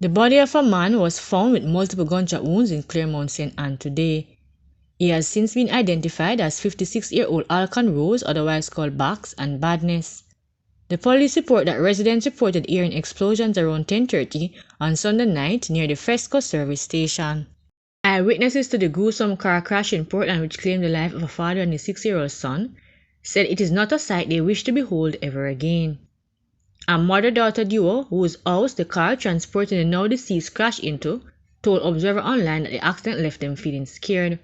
The body of a man was found with multiple gunshot wounds in Claremont, St. Anne today. He has since been identified as 56-year-old Alcon Rose, otherwise called Bax, and Badness. The police report that residents reported hearing explosions around 10:30 on Sunday night near the Fresco service station. Eyewitnesses to the gruesome car crash in Portland, which claimed the life of a father and his 6-year-old son, said it is not a sight they wish to behold ever again. A mother-daughter duo, whose house the car transporting the now deceased crashed into, told Observer Online that the accident left them feeling scared.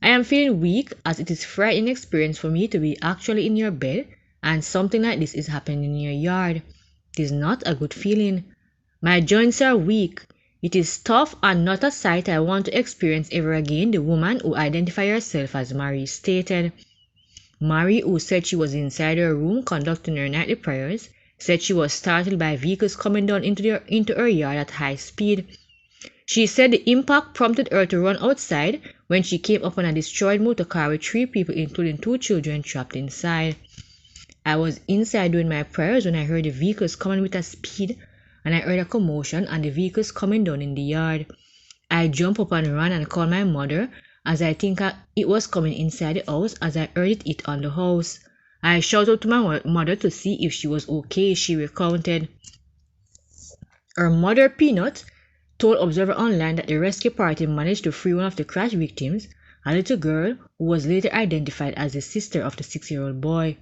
I am feeling weak, as it is a frightening experience for me to be actually in your bed and something like this is happening in your yard. It is not a good feeling. My joints are weak. It is tough and not a sight I want to experience ever again, the woman who identified herself as Marie stated. Marie, who said she was inside her room conducting her nightly prayers, said she was startled by vehicles coming down into her yard at high speed. She said the impact prompted her to run outside when she came upon a destroyed motor car with 3 people, including 2 children, trapped inside. I was inside doing my prayers when I heard the vehicles coming with a speed, and I heard a commotion and the vehicles coming down in the yard. I jumped up and ran and called my mother, as I think it was coming inside the house as I heard it hit on the house. I shouted to my mother to see if she was okay, she recounted. Her mother, Peanut, told Observer Online that the rescue party managed to free one of the crash victims, a little girl who was later identified as the sister of the 6-year-old boy.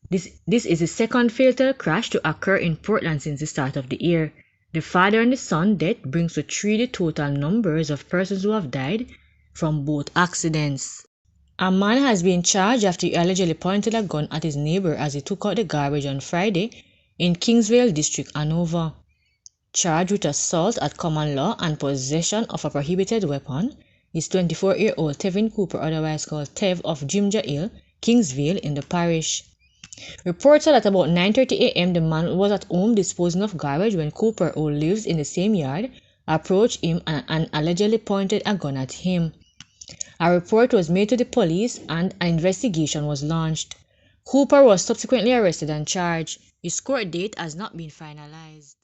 This is the second fatal crash to occur in Portland since the start of the year. The father and the son death brings to 3 the total numbers of persons who have died from both accidents. A man has been charged after he allegedly pointed a gun at his neighbor as he took out the garbage on Friday in Kingsvale District, Hanover. Charged with assault at common law and possession of a prohibited weapon is 24-year-old Tevin Cooper, otherwise called Tev, of Ginger Hill, Kingsvale in the parish. Reports are that about 9:30 a.m. the man was at home disposing of garbage when Cooper, who lives in the same yard, approached him and allegedly pointed a gun at him. A report was made to the police and an investigation was launched. Cooper was subsequently arrested and charged. His court date has not been finalized.